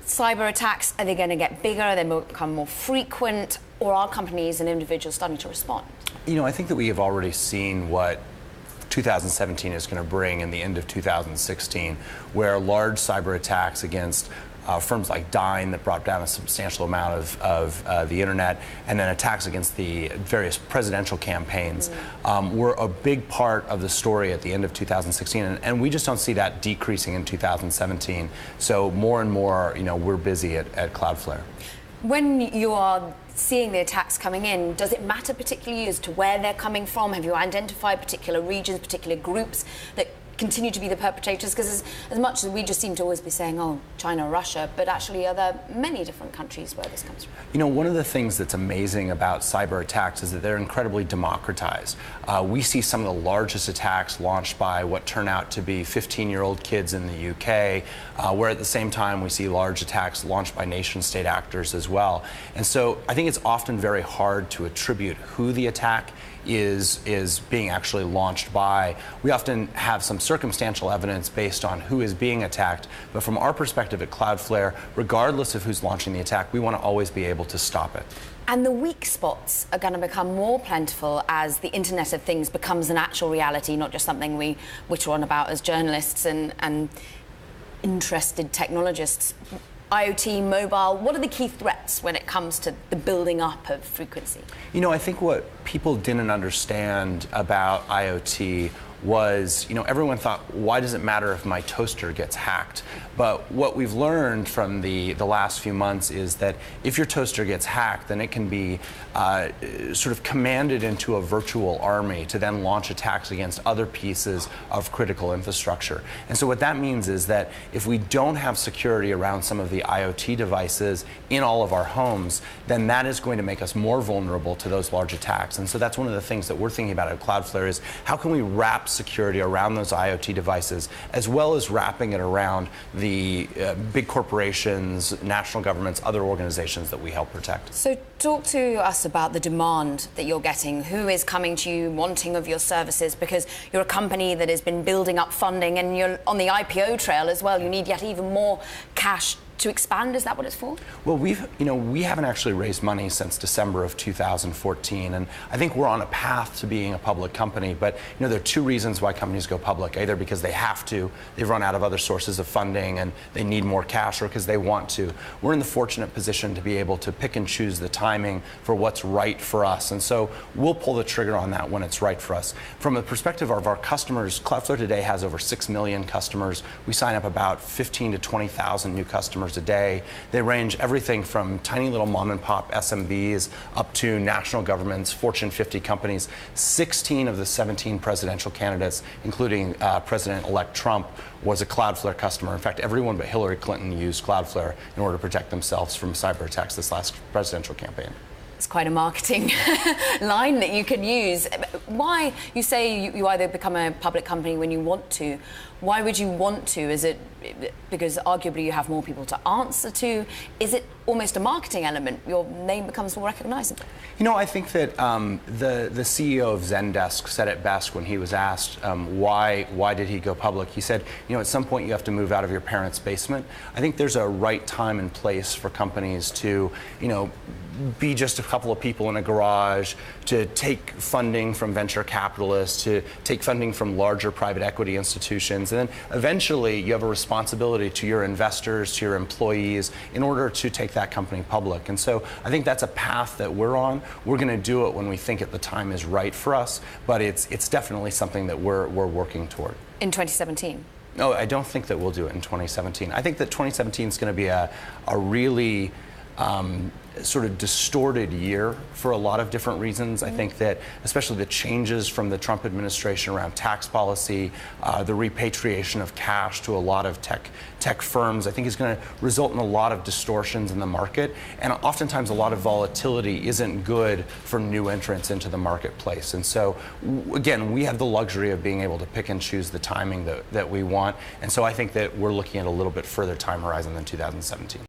cyber attacks, are they going to get bigger? Are they become more frequent? Or are companies and individuals starting to respond? You know, I think that we have already seen what 2017 is going to bring in the end of 2016, where large cyber attacks against firms like Dyn that brought down a substantial amount of the internet, and then attacks against the various presidential campaigns were a big part of the story at the end of 2016, and we just don't see that decreasing in 2017. So more and more, you know, we're busy at Cloudflare. When you are seeing the attacks coming in, does it matter particularly as to where they're coming from? Have you identified particular regions, particular groups that continue to be the perpetrators? Because as much as we just seem to always be saying, oh, China, Russia, but actually are there many different countries where this comes from? You know, one of the things that's amazing about cyber attacks is that they're incredibly democratized. We see some of the largest attacks launched by what turn out to be 15-year-old kids in the UK, where at the same time we see large attacks launched by nation-state actors as well. And so I think it's often very hard to attribute who the attack is being actually launched by. We often have some circumstantial evidence based on who is being attacked, but from our perspective at Cloudflare, regardless of who's launching the attack, we want to always be able to stop it. And the weak spots are going to become more plentiful as the Internet of Things becomes an actual reality, not just something we witter on about as journalists and interested technologists. IoT, mobile, what are the key threats when it comes to the building up of frequency? You know, I think what people didn't understand about IoT was, you know, everyone thought, why does it matter if my toaster gets hacked? But what we've learned from the last few months is that if your toaster gets hacked, then it can be sort of commanded into a virtual army to then launch attacks against other pieces of critical infrastructure. And so what that means is that if we don't have security around some of the IoT devices in all of our homes, then that is going to make us more vulnerable to those large attacks. And so that's one of the things that we're thinking about at Cloudflare is how can we wrap security around those IoT devices, as well as wrapping it around the big corporations, national governments, other organizations that we help protect. So talk to us about the demand that you're getting. Who is coming to you wanting of your services? Because you're a company that has been building up funding and you're on the IPO trail as well. You need yet even more cash to expand. Is that what it's for? Well, we haven't actually raised money since December of 2014, and I think we're on a path to being a public company. But you know, there are two reasons why companies go public: either because they have to, they've run out of other sources of funding and they need more cash, or because they want to. We're in the fortunate position to be able to pick and choose the timing for what's right for us, and so we'll pull the trigger on that when it's right for us. From the perspective of our customers, Cloudflare today has over 6 million customers. We sign up about 15 to 20,000 new customers a day. They range everything from tiny little mom and pop SMBs up to national governments, Fortune 50 companies. 16 of the 17 presidential candidates, including President-elect Trump, was a Cloudflare customer. In fact, everyone but Hillary Clinton used Cloudflare in order to protect themselves from cyber attacks this last presidential campaign. It's quite a marketing line that you can use. Why, you say you either become a public company when you want to. Why would you want to? Is it because arguably you have more people to answer to? Is it almost a marketing element? Your name becomes more recognizable. You know, I think that the CEO of Zendesk said it best when he was asked why did he go public. He said, you know, at some point you have to move out of your parents' basement. I think there's a right time and place for companies to, you know, be just a couple of people in a garage, to take funding from venture capitalists, to take funding from larger private equity institutions. And then eventually you have a responsibility to your investors, to your employees, in order to take that company public. And so I think that's a path that we're on. We're going to do it when we think the time is right for us, but it's definitely something that we're working toward. In 2017? No, I don't think that we'll do it in 2017. I think that 2017 is going to be a really sort of distorted year for a lot of different reasons. I think that especially the changes from the Trump administration around tax policy, the repatriation of cash to a lot of tech firms, I think is going to result in a lot of distortions in the market. And oftentimes a lot of volatility isn't good for new entrants into the marketplace. And so, again, we have the luxury of being able to pick and choose the timing that we want. And so I think that we're looking at a little bit further time horizon than 2017.